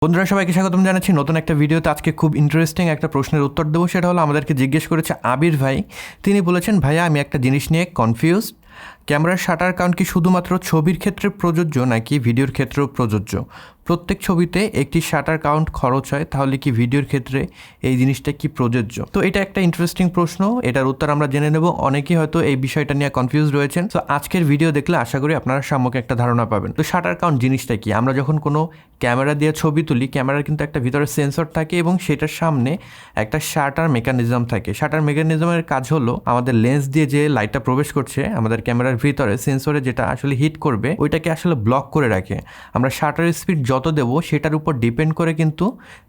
বন্ধুরা সবাইকে স্বাগতম জানাচ্ছি নতুন একটা ভিডিওতে। আজকে খুব ইন্টারেস্টিং একটা প্রশ্নের উত্তর দেবো। সেটা হলো, আমাদেরকে জিজ্ঞেস করেছে আবির ভাই। তিনি বলেছেন, ভাইয়া আমি একটা জিনিস নিয়ে কনফিউজ, ক্যামেরার শাটার কাউন্ট কি শুধুমাত্র ছবির ক্ষেত্রে প্রযোজ্য নাকি ভিডিওর ক্ষেত্রেও প্রযোজ্য? প্রত্যেক ছবিতে একটি শাটার কাউন্ট খরচ হয়, তাহলে কি ভিডিওর ক্ষেত্রে এই জিনিসটা কি প্রযোজ্য? তো এটা একটা ইন্টারেস্টিং প্রশ্ন, এটার উত্তর আমরা জেনে নেব। অনেকেই হয়তো এই বিষয়টা নিয়ে কনফিউজ রয়েছেন। তো আজকের ভিডিও দেখলে আশা করি আপনারা সম্মুখে একটা ধারণা পাবেন। তো শাটার কাউন্ট জিনিসটা কি? আমরা যখন কোনো ক্যামেরা দিয়ে ছবি তুলি, ক্যামেরার কিন্তু একটা ভিতরে সেন্সর থাকে এবং সেটার সামনে একটা শাটার মেকানিজম থাকে। শাটার মেকানিজমের কাজ হলো, আমাদের লেন্স দিয়ে যে লাইটটা প্রবেশ করছে আমাদের ক্যামেরার ভিতরে, সেন্সরে যেটা আসলে হিট করবে ওইটাকে আসলে ব্লক করে রাখে। আমরা শাটারের স্পিড যত দেবো সেটার উপর ডিপেন্ড করে কিন্তু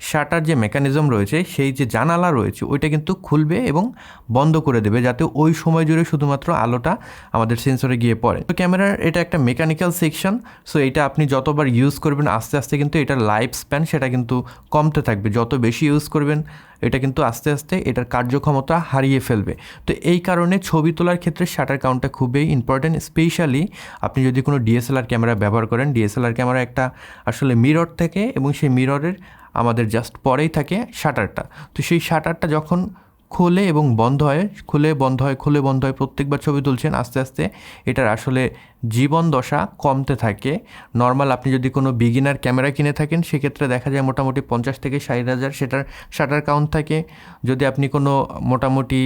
শাটার যে মেকানিজম রয়েছে, সেই যে জানালা রয়েছে ওইটা কিন্তু খুলবে এবং বন্ধ করে দেবে, যাতে ওই সময় জুড়ে শুধুমাত্র আলোটা আমাদের সেন্সরে গিয়ে পড়ে। তো ক্যামেরার এটা একটা মেকানিক্যাল সেকশন। সো এটা আপনি যতবার ইউজ করবেন আস্তে আস্তে কিন্তু এটার লাইফ স্প্যান সেটা কিন্তু কমতে থাকবে। যত বেশি ইউজ করবেন এটা কিন্তু আস্তে আস্তে এটার কার্যক্ষমতা হারিয়ে ফেলবে। তো এই কারণে ছবি তোলার ক্ষেত্রে শাটার কাউন্টটা খুবই ইম্পর্টেন্ট। স্পেশালি আপনি যদি কোনো ডিএসএলআর ক্যামেরা ব্যবহার করেন, ডিএসএলআর ক্যামেরা একটা আসলে মিরর থাকে এবং সেই মিররের আমাদের জাস্ট পরেই থাকে শাটারটা। তো সেই শাটারটা যখন খোলে এবং বন্ধ হয়, খুলে বন্ধ হয়, খুলে বন্ধ হয়, প্রত্যেকবার ছবি তুলছেন, আস্তে আস্তে এটার আসলে জীবন দশা কমতে থাকে। নর্মাল আপনি যদি কোনো বিগিনার ক্যামেরা কিনে থাকেন সেক্ষেত্রে দেখা যায় মোটামুটি 50 থেকে 60,000 সেটার শাটার কাউন্ট থাকে। যদি আপনি কোনো মোটামুটি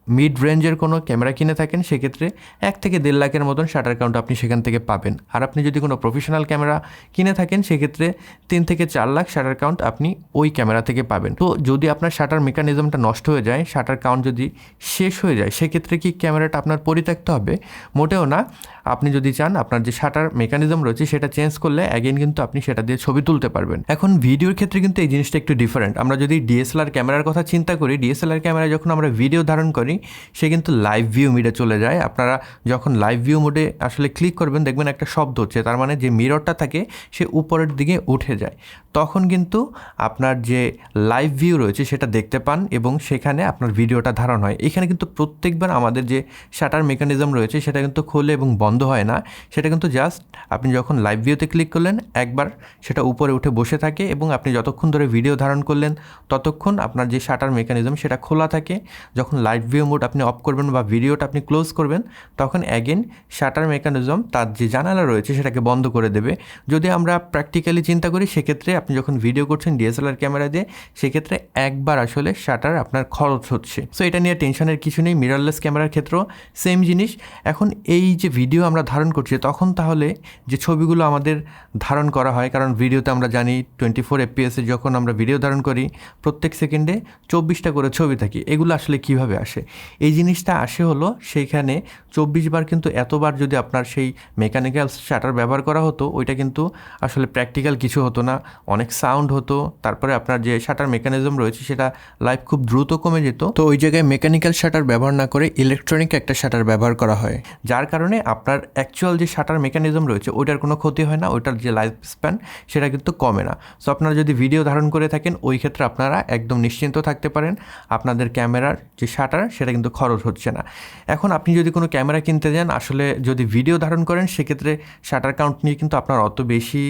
মিড রেঞ্জের কোনো ক্যামেরা কিনে থাকেন সেক্ষেত্রে 1 থেকে 1.5 লাখের মতন শাটার কাউন্ট আপনি সেখান থেকে পাবেন। আর আপনি যদি কোনো প্রফেশনাল ক্যামেরা কিনে থাকেন সেক্ষেত্রে 3 থেকে 4 লাখ শাটার কাউন্ট আপনি ওই ক্যামেরা থেকে পাবেন। তো যদি আপনার শাটার মেকানিজমটা নষ্ট হয়ে যায়, শাটার কাউন্ট যদি শেষ হয়ে যায়, সেক্ষেত্রে কি ক্যামেরাটা আপনার পরিত্যক্ত হবে? মোটেও না। আপনি যদি চান আপনার যে শাটার মেকানিজম রয়েছে সেটা চেঞ্জ করলে অ্যাগেন কিন্তু আপনি সেটা দিয়ে ছবি তুলতে পারবেন। এখন ভিডিওর ক্ষেত্রে কিন্তু এই জিনিসটা একটু ডিফারেন্ট। আমরা যদি ডিএসএলআর ক্যামেরার কথা চিন্তা করি, ডিএসএলআর ক্যামেরায় যখন আমরা ভিডিও ধারণ করি সে কিন্তু লাইভ ভিউ মোডে চলে যায়। আপনারা যখন লাইভ ভিউ মোডে আসলে ক্লিক করবেন দেখবেন একটা শব্দ হচ্ছে, তার মানে যে মিররটা থাকে সে উপরের দিকে উঠে যায়। তখন কিন্তু আপনার যে লাইভ ভিউ রয়েছে সেটা দেখতে পান এবং সেখানে আপনার ভিডিওটা ধারণ হয়। এখানে কিন্তু প্রত্যেকবার আমাদের যে শাটার মেকানিজম রয়েছে সেটা কিন্তু খোলে এবং বন্ধ হয় না। সেটা কিন্তু জাস্ট আপনি যখন লাইভ ভিউতে ক্লিক করলেন একবার সেটা উপরে উঠে বসে থাকে এবং আপনি যতক্ষণ ধরে ভিডিও ধারণ করলেন ততক্ষণ আপনার যে শাটার মেকানিজম সেটা খোলা থাকে। যখন লাইভ ভিউ মোড আপনি অফ করবেন বা ভিডিওটা আপনি ক্লোজ করবেন তখন অ্যাগেন শাটার মেকানিজম তার যে জানালা রয়েছে সেটাকে বন্ধ করে দেবে। যদি আমরা প্র্যাকটিক্যালি চিন্তা করি সেক্ষেত্রে আপনি যখন ভিডিও করছেন ডিএসএলআর ক্যামেরা দিয়ে, সেক্ষেত্রে একবার আসলে শাটার আপনার খরচ হচ্ছে। সো এটা নিয়ে টেনশনের কিছু নেই। মিররলেস ক্যামেরার ক্ষেত্রেও সেম জিনিস। এখন এই যে ভিডিও আমরা ধারণ করছি তখন তাহলে যে ছবিগুলো আমাদের ধারণ করা হয়, কারণ ভিডিওতে আমরা জানি 24 FPS যখন আমরা ভিডিও ধারণ করি প্রত্যেক সেকেন্ডে 24টা করে ছবি থাকি। এগুলো আসলে কিভাবে আসে? এই জিনিসটা আসে হলো সেইখানে 24 বার, কিন্তু এতবার যদি আপনার সেই মেকানিক্যাল শাটার ব্যবহার করা হতো ওইটা কিন্তু আসলে প্র্যাকটিক্যাল কিছু হতো না, অনেক সাউন্ড হতো। তারপরে আপনার যে শাটার মেকানিজম রয়েছে সেটা লাইভ খুব দ্রুত কমে যেত। তো ওই জায়গায় মেকানিক্যাল শাটার ব্যবহার না করে ইলেকট্রনিক একটা শাটার ব্যবহার করা হয়, যার কারণে আপনার অ্যাকচুয়াল যে শাটার মেকানিজম রয়েছে ওইটার কোনো ক্ষতি হয় না, ওইটার যে লাইফ স্প্যান সেটা কিন্তু কমে না। সো আপনারা যদি ভিডিও ধারণ করে থাকেন ওই ক্ষেত্রে আপনারা একদম নিশ্চিন্ত থাকতে পারেন, আপনাদের ক্যামেরার যে শাটার সেটা কিন্তু খরচ হচ্ছে না। এখন আপনি যদি কোনো ক্যামেরা কিনতে যান, আসলে যদি ভিডিও ধারণ করেন সেক্ষেত্রে শাটার কাউন্ট নিয়ে কিন্তু আপনার অত বেশি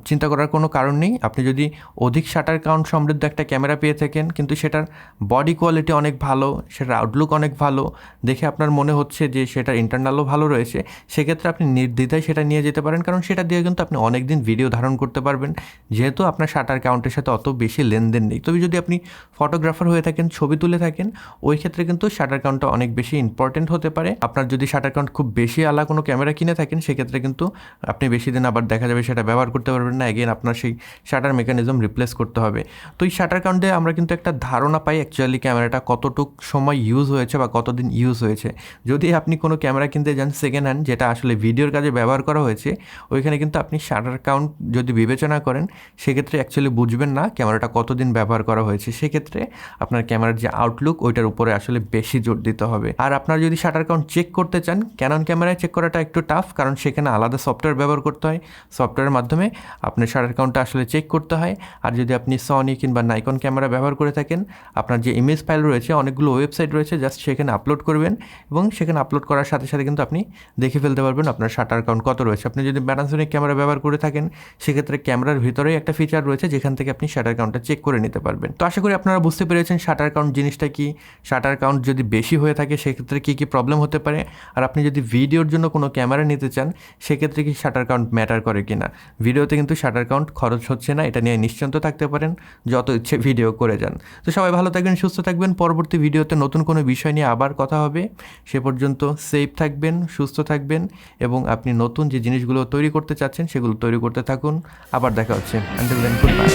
চিন্তা করার কোনো কারণ নেই। আপনি যদি অধিক শাটার কাউন্ট সমৃদ্ধ একটা ক্যামেরা পেয়ে থাকেন কিন্তু সেটার বডি কোয়ালিটি অনেক ভালো, সেটার আউটলুক অনেক ভালো, দেখে আপনার মনে হচ্ছে যে সেটার ইন্টারনালও ভালো রয়েছে, সেক্ষেত্রে আপনি নির্দ্বিধায় সেটা নিয়ে যেতে পারেন, কারণ সেটা দিয়ে কিন্তু আপনি অনেক দিন ভিডিও ধারণ করতে পারবেন, যেহেতু আপনার শাটার কাউন্টের সাথে অত বেশি লেনদেন নেই। তবে যদি আপনি ফটোগ্রাফার হয়ে থাকেন, ছবি তুলে থাকেন, ওই ক্ষেত্রে কিন্তু শাটার কাউন্টটা অনেক বেশি ইম্পর্টেন্ট হতে পারে। আপনার যদি শাটার কাউন্ট খুব বেশি আলা কোনো ক্যামেরা কিনে থাকেন সেক্ষেত্রে কিন্তু আপনি বেশি দিন আবার দেখা যাবে সেটা ব্যবহার করতে পারবেন না, এগেন আপনার সেই শাটার মেকানিজম রিপ্লেস করতে হবে। তো এই শাটার কাউন্টে আমরা কিন্তু একটা ধারণা পাই অ্যাকচুয়ালি ক্যামেরাটা কতটুক সময় ইউজ হয়েছে বা কতদিন ইউজ হয়েছে। যদি আপনি কোনো ক্যামেরা কিনতে যান সেকেন্ড হ্যান্ড, যেটা আসলে ভিডিওর কাজে ব্যবহার করা হয়েছে, ওইখানে কিন্তু আপনি শাটার কাউন্ট যদি বিবেচনা করেন সেক্ষেত্রে অ্যাকচুয়ালি বুঝবেন না ক্যামেরাটা কতদিন ব্যবহার করা হয়েছে। সেক্ষেত্রে আপনার ক্যামেরার যে আউটলুক ওইটার উপরে আসলে বেশি জোর দিতে হবে। আর আপনারা যদি শাটার কাউন্ট চেক করতে চান, ক্যানন ক্যামেরায় চেক করাটা একটু টাফ, কারণ সেখানে আলাদা সফটওয়্যার ব্যবহার করতে হয়, সফটওয়্যারের মাধ্যমে আপনার শাটার কাউন্টটা আসলে চেক করতে হয়। আর যদি আপনি সনি কিংবা নাইকন ক্যামেরা ব্যবহার করে থাকেন, আপনার যে ইমেজ ফাইল রয়েছে, অনেকগুলো ওয়েবসাইট রয়েছে, জাস্ট সেখানে আপলোড করবেন এবং সেখানে আপলোড করার সাথে সাথে কিন্তু আপনি দেখে ফেলতে পারবেন আপনার শাটার কাউন্ট কত রয়েছে। আপনি যদি প্যানাসোনিক ক্যামেরা ব্যবহার করে থাকেন সেক্ষেত্রে ক্যামেরার ভিতরেই একটা ফিচার রয়েছে যেখান থেকে আপনি শাটার কাউন্টটা চেক করে নিতে পারবেন। তো আশা করি আপনারা বুঝতে পেরেছেন শাটার কাউন্ট জিনিসটা কি, শাটার কাউন্ট যদি বেশি হয়ে থাকে সেক্ষেত্রে কী কী প্রবলেম হতে পারে, আর আপনি যদি ভিডিওর জন্য কোনো ক্যামেরা নিতে চান সেক্ষেত্রে কি শাটার কাউন্ট ম্যাটার করে কি না। ভিডিওতে কিন্তু শাটার কাউন্ট খরচ হচ্ছে না, এটা নিয়ে নিশ্চিন্ত থাকতে পারেন, যত ইচ্ছে ভিডিও করে যান। তো সবাই ভালো থাকবেন, সুস্থ থাকবেন, পরবর্তী ভিডিওতে নতুন কোনো বিষয় নিয়ে আবার কথা হবে। সে পর্যন্ত সেফ থাকবেন, সুস্থ থাকবেন এবং আপনি নতুন যে জিনিসগুলো তৈরি করতে চাচ্ছেন সেগুলো তৈরি করতে থাকুন। আবার দেখা হচ্ছে। Until then, good by.